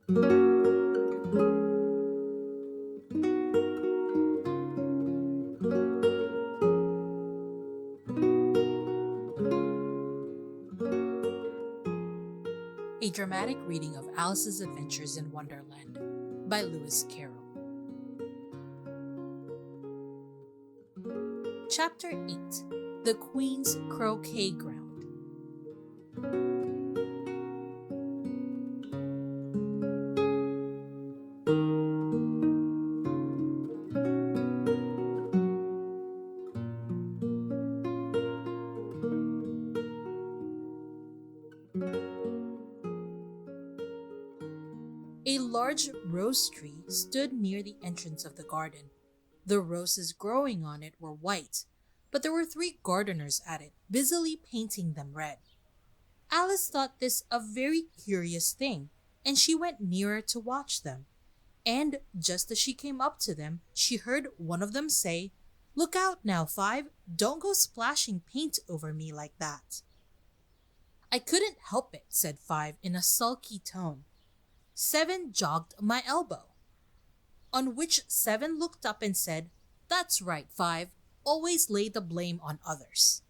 A dramatic reading of Alice's Adventures in Wonderland by Lewis Carroll. Chapter 8: The Queen's Croquet-Ground. A large rose tree stood near the entrance of the garden. The roses growing on it were white, but there were 3 gardeners at it, busily painting them red. Alice thought this a very curious thing, and she went nearer to watch them. And just as she came up to them, she heard one of them say, "Look out now, Five, don't go splashing paint over me like that." "I couldn't help it," said Five in a sulky tone. 7 jogged my elbow. On which 7 looked up and said, "That's right, Five, always lay the blame on others."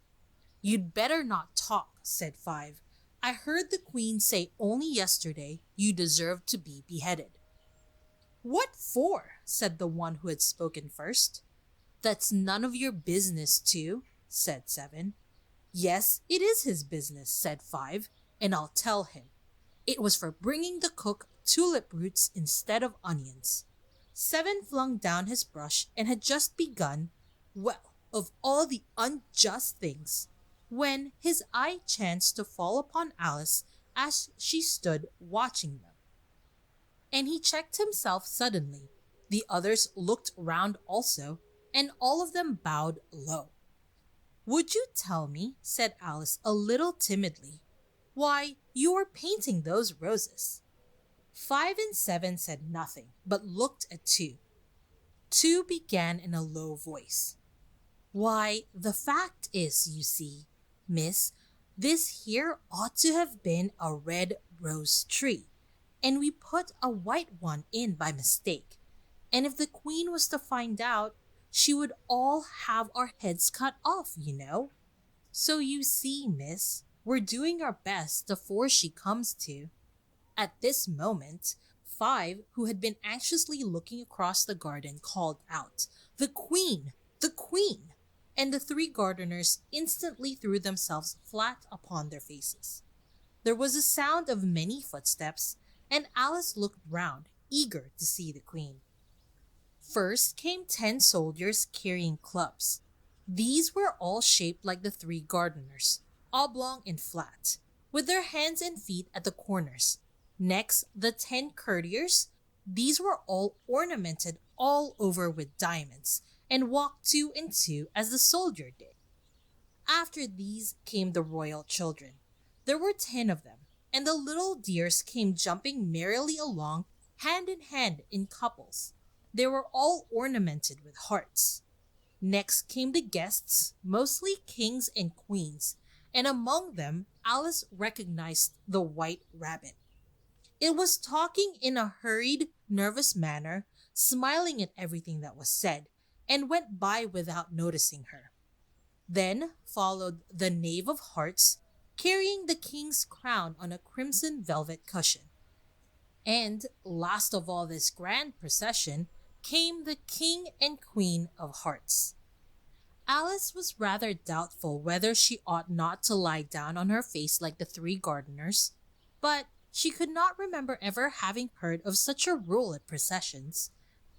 "You'd better not talk," said Five. "I heard the Queen say only yesterday you deserved to be beheaded." "What for?" said the one who had spoken first. "That's none of your business too," said 7. "Yes, it is his business," said 5, "and I'll tell him. It was for bringing the cook tulip roots instead of onions." 7 flung down his brush and had just begun, well, of all the unjust things, when his eye chanced to fall upon Alice as she stood watching them. And he checked himself suddenly. The others looked round also, and all of them bowed low. "Would you tell me," said Alice a little timidly, "why you were painting those roses?" 5 and 7 said nothing, but looked at 2. 2 began in a low voice. "Why, the fact is, you see, miss, this here ought to have been a red rose tree, and we put a white one in by mistake, and if the Queen was to find out, she would all have our heads cut off, you know. So you see, miss, we're doing our best before she comes to." At this moment, 5, who had been anxiously looking across the garden, called out, "The Queen! The Queen!" And the 3 gardeners instantly threw themselves flat upon their faces. There was a sound of many footsteps, and Alice looked round, eager to see the Queen. First came 10 soldiers carrying clubs. These were all shaped like the 3 gardeners, oblong and flat, with their hands and feet at the corners. Next, the 10 courtiers. These were all ornamented all over with diamonds, and walked 2 and 2 as the soldier did. After these came the royal children. There were 10 of them, and the little dears came jumping merrily along, hand in hand in couples. They were all ornamented with hearts. Next came the guests, mostly kings and queens, and among them Alice recognized the White Rabbit. It was talking in a hurried, nervous manner, smiling at everything that was said, and went by without noticing her. Then followed the Knave of Hearts, carrying the king's crown on a crimson velvet cushion. And last of all this grand procession came the King and Queen of Hearts. Alice was rather doubtful whether she ought not to lie down on her face like the 3 gardeners, but she could not remember ever having heard of such a rule at processions.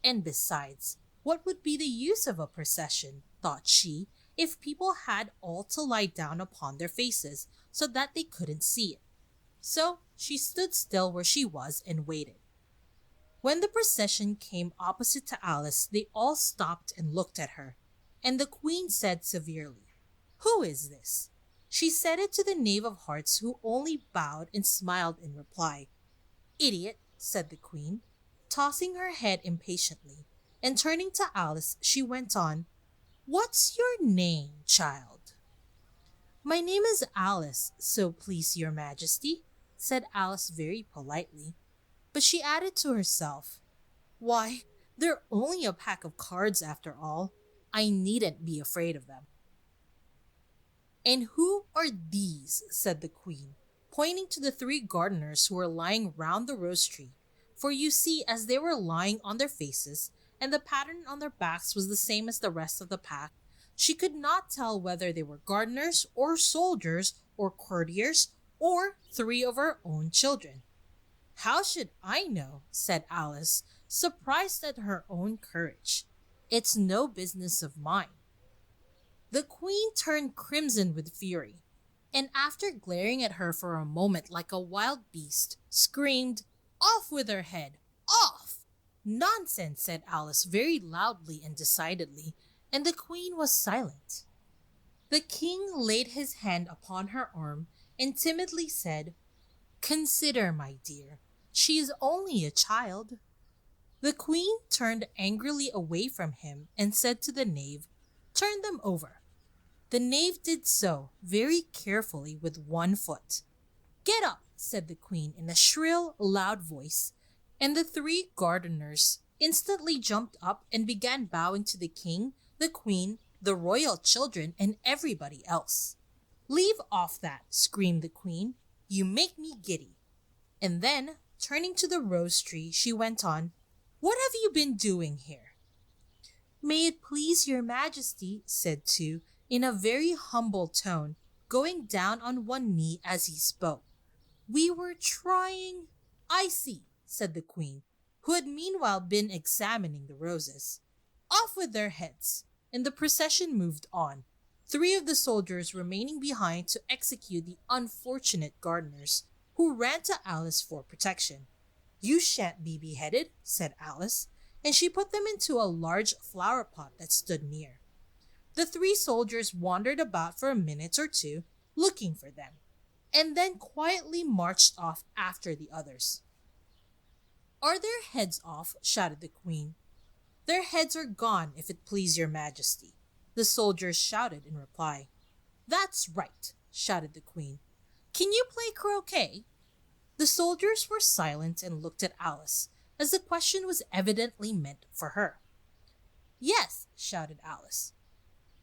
And besides, what would be the use of a procession, thought she, if people had all to lie down upon their faces so that they couldn't see it? So she stood still where she was and waited. When the procession came opposite to Alice, they all stopped and looked at her, and the Queen said severely, "Who is this?" She said it to the Knave of Hearts, who only bowed and smiled in reply. "Idiot," said the Queen, tossing her head impatiently, and turning to Alice, she went on, "What's your name, child?" "My name is Alice, so please your Majesty," said Alice very politely. But she added to herself, "Why, they're only a pack of cards after all. I needn't be afraid of them." "And who are these?" said the queen, pointing to the three gardeners who were lying round the rose tree. For you see, as they were lying on their faces, and the pattern on their backs was the same as the rest of the pack, she could not tell whether they were gardeners, or soldiers, or courtiers, or three of her own children. "How should I know?" said Alice, surprised at her own courage. "It's no business of mine." The queen turned crimson with fury, and after glaring at her for a moment like a wild beast, screamed, "Off with her head! Off!" "Nonsense!" said Alice very loudly and decidedly, and the queen was silent. The king laid his hand upon her arm and timidly said, "Consider, my dear, she is only a child." The queen turned angrily away from him and said to the knave, "Turn them over." The knave did so, very carefully with one foot. "Get up," said the queen in a shrill, loud voice, and the three gardeners instantly jumped up and began bowing to the king, the queen, the royal children, and everybody else. "Leave off that," screamed the queen. "You make me giddy." And then, turning to the rose tree, she went on, "What have you been doing here?" "May it please your majesty," said two, in a very humble tone, going down on one knee as he spoke, "we were trying—" "I see," said the queen, who had meanwhile been examining the roses. "Off with their heads!" And the procession moved on, three of the soldiers remaining behind to execute the unfortunate gardeners, who ran to Alice for protection. "You shan't be beheaded," said Alice, and she put them into a large flower pot that stood near. The three soldiers wandered about for a minute or two, looking for them, and then quietly marched off after the others. "Are their heads off?" shouted the queen. "Their heads are gone, if it please your majesty," the soldiers shouted in reply. "That's right," shouted the queen. "Can you play croquet?" The soldiers were silent and looked at Alice, as the question was evidently meant for her. "Yes," shouted Alice.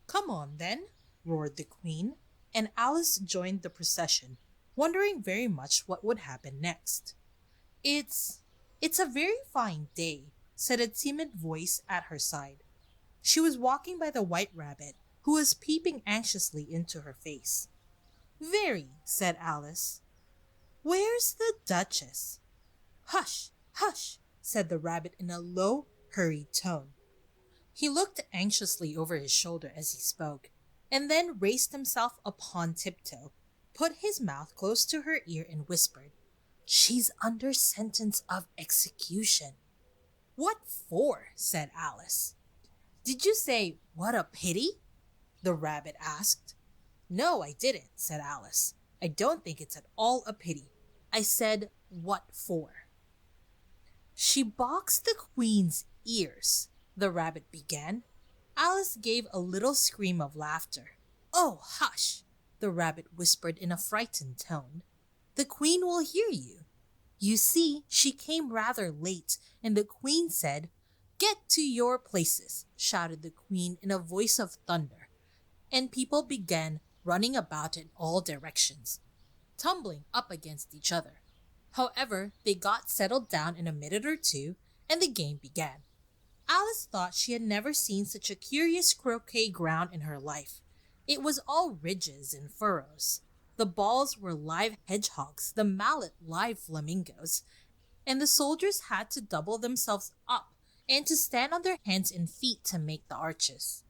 "Come on, then," roared the queen, and Alice joined the procession, wondering very much what would happen next. It's a very fine day," said a timid voice at her side. She was walking by the white rabbit, who was peeping anxiously into her face. "Very," said Alice. "Where's the Duchess?" "Hush, hush," said the rabbit in a low, hurried tone. He looked anxiously over his shoulder as he spoke, and then raised himself upon tiptoe, put his mouth close to her ear and whispered, "She's under sentence of execution." "What for?" said Alice. "Did you say, 'What a pity'?" the rabbit asked. "No, I didn't," said Alice. "I don't think it's at all a pity. I said, 'What for?'" "She boxed the queen's ears," the rabbit began. Alice gave a little scream of laughter. "Oh, hush!" the rabbit whispered in a frightened tone. "The queen will hear you. You see, she came rather late, and the queen said—" "Get to your places," shouted the queen in a voice of thunder, and people began running about in all directions, tumbling up against each other. However, they got settled down in a minute or two, and the game began. Alice thought she had never seen such a curious croquet ground in her life. It was all ridges and furrows. The balls were live hedgehogs, the mallet live flamingos, and the soldiers had to double themselves up and to stand on their hands and feet to make the arches.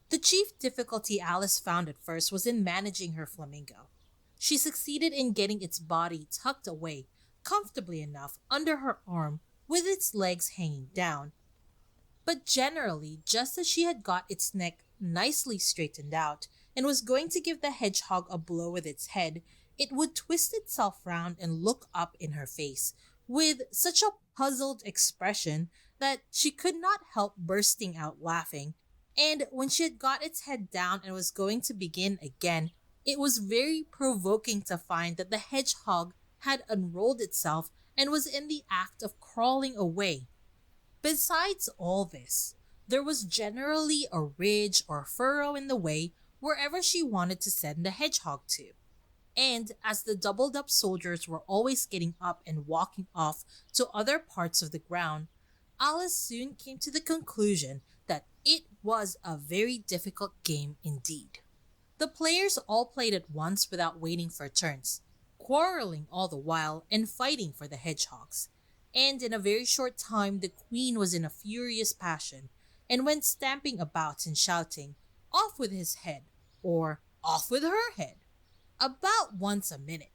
The chief difficulty Alice found at first was in managing her flamingo. She succeeded in getting its body tucked away comfortably enough under her arm with its legs hanging down, but generally, just as she had got its neck nicely straightened out and was going to give the hedgehog a blow with its head, it would twist itself round and look up in her face with such a puzzled expression that she could not help bursting out laughing, and when she had got its head down and was going to begin again, it was very provoking to find that the hedgehog had unrolled itself and was in the act of crawling away. Besides all this, there was generally a ridge or furrow in the way wherever she wanted to send the hedgehog to. And as the doubled up soldiers were always getting up and walking off to other parts of the ground, Alice soon came to the conclusion that it was a very difficult game indeed. The players all played at once without waiting for turns, quarreling all the while and fighting for the hedgehogs. And in a very short time the queen was in a furious passion and went stamping about and shouting, "Off with his head," or "Off with her head," about once a minute.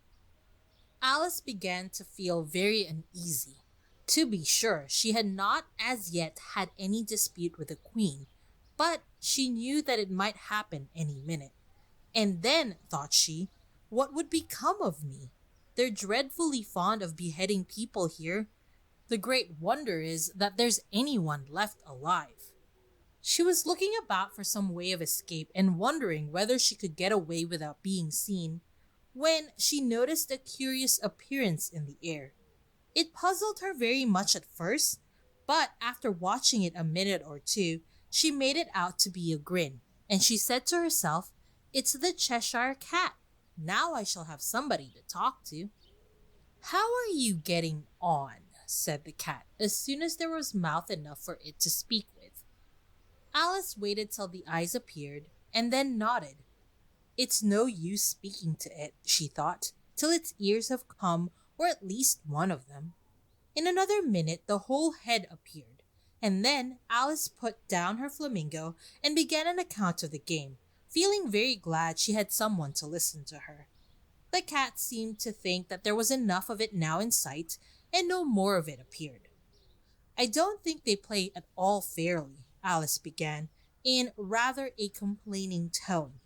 Alice began to feel very uneasy. To be sure, she had not as yet had any dispute with the queen, but she knew that it might happen any minute. And then, thought she, what would become of me? They're dreadfully fond of beheading people here. The great wonder is that there's anyone left alive. She was looking about for some way of escape and wondering whether she could get away without being seen, when she noticed a curious appearance in the air. It puzzled her very much at first, but after watching it a minute or two, she made it out to be a grin, and she said to herself, "It's the Cheshire Cat. Now I shall have somebody to talk to." "How are you getting on?" said the cat, as soon as there was mouth enough for it to speak with. Alice waited till the eyes appeared, and then nodded. "It's no use speaking to it," she thought, "till its ears have come, or at least one of them." In another minute the whole head appeared, and then Alice put down her flamingo and began an account of the game, feeling very glad she had someone to listen to her. The cat seemed to think that there was enough of it now in sight, and no more of it appeared. "I don't think they play at all fairly," Alice began, in rather a complaining tone.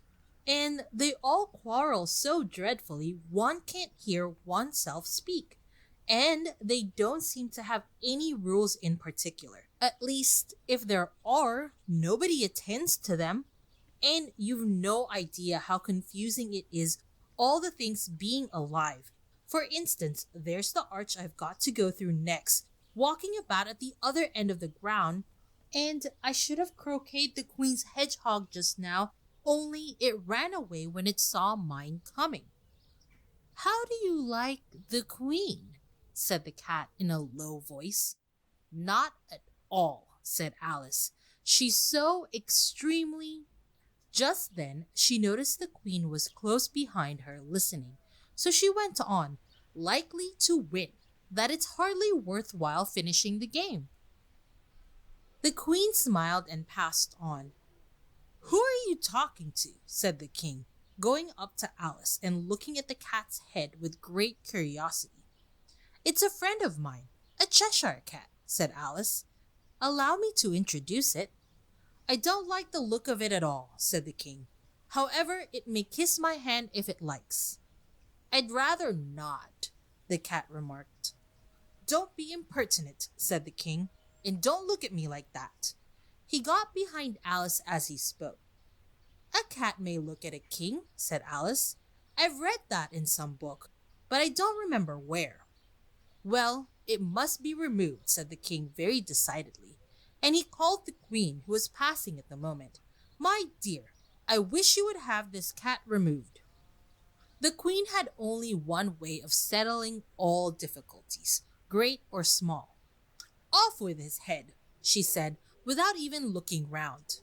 "And they all quarrel so dreadfully one can't hear oneself speak. And they don't seem to have any rules in particular. At least, if there are, nobody attends to them. And you've no idea how confusing it is, all the things being alive. For instance, there's the arch I've got to go through next, walking about at the other end of the ground, and I should have croqueted the queen's hedgehog just now, only it ran away when it saw mine coming." "How do you like the queen?" said the cat in a low voice. "Not at all," said Alice. "She's so extremely—" Just then she noticed the queen was close behind her listening, so she went on, likely to win, that it's hardly worthwhile finishing the game. The queen smiled and passed on. "Who are you talking to?" said the king, going up to Alice and looking at the cat's head with great curiosity. "It's a friend of mine, a Cheshire cat," said Alice. "Allow me to introduce it." "I don't like the look of it at all," said the king. "However, it may kiss my hand if it likes." "I'd rather not," the cat remarked. "Don't be impertinent," said the king, "and don't look at me like that." He got behind Alice as he spoke. "A cat may look at a king," said Alice. "I've read that in some book, but I don't remember where." "Well, it must be removed," said the king very decidedly, and he called the queen, who was passing at the moment. "My dear, I wish you would have this cat removed." The queen had only one way of settling all difficulties, great or small. "Off with his head," she said, without even looking round.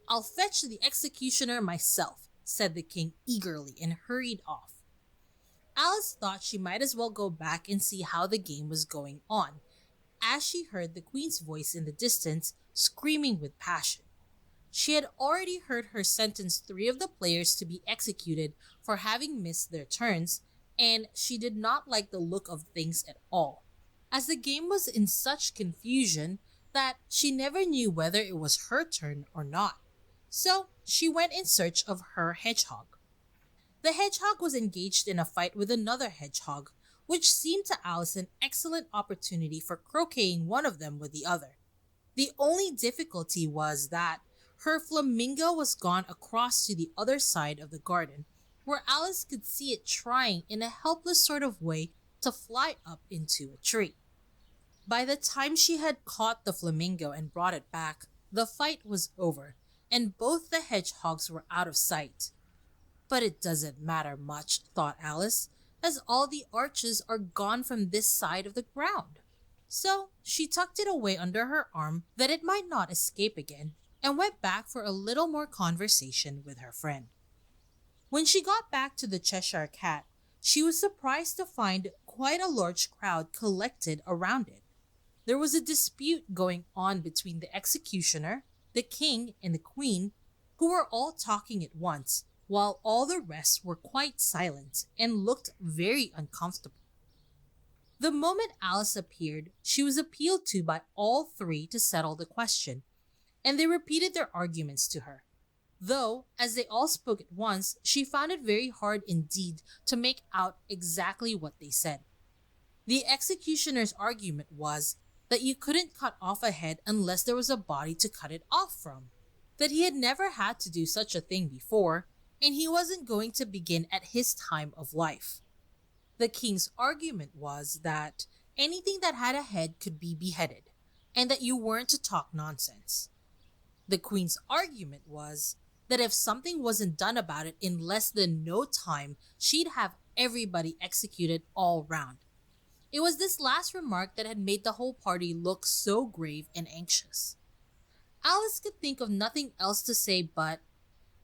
"I'll fetch the executioner myself," said the king eagerly, and hurried off. Alice thought she might as well go back and see how the game was going on, as she heard the queen's voice in the distance, screaming with passion. She had already heard her sentence 3 of the players to be executed for having missed their turns, and she did not like the look of things at all, as the game was in such confusion that she never knew whether it was her turn or not. So she went in search of her hedgehog. The hedgehog was engaged in a fight with another hedgehog, which seemed to Alice an excellent opportunity for croqueting one of them with the other. The only difficulty was that her flamingo was gone across to the other side of the garden, where Alice could see it trying in a helpless sort of way to fly up into a tree. By the time she had caught the flamingo and brought it back, the fight was over, and both the hedgehogs were out of sight. But it doesn't matter much, thought Alice, as all the arches are gone from this side of the ground. So she tucked it away under her arm that it might not escape again, and went back for a little more conversation with her friend. When she got back to the Cheshire Cat, she was surprised to find quite a large crowd collected around it. There was a dispute going on between the executioner, the king, and the queen, who were all talking at once, while all the rest were quite silent and looked very uncomfortable. The moment Alice appeared, she was appealed to by all three to settle the question, and they repeated their arguments to her. Though, as they all spoke at once, she found it very hard indeed to make out exactly what they said. The executioner's argument was that you couldn't cut off a head unless there was a body to cut it off from, that he had never had to do such a thing before, and he wasn't going to begin at his time of life. The king's argument was that anything that had a head could be beheaded, and that you weren't to talk nonsense. The queen's argument was that if something wasn't done about it in less than no time, she'd have everybody executed all round. It was this last remark that had made the whole party look so grave and anxious. Alice could think of nothing else to say but,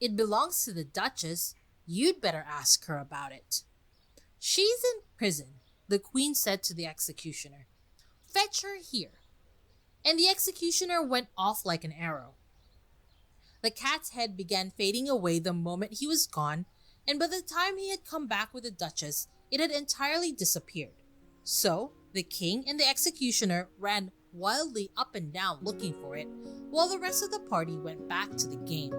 "It belongs to the Duchess. You'd better ask her about it." "She's in prison," the queen said to the executioner. "Fetch her here." And the executioner went off like an arrow. The cat's head began fading away the moment he was gone, and by the time he had come back with the Duchess, it had entirely disappeared. So the king and the executioner ran wildly up and down looking for it, while the rest of the party went back to the game.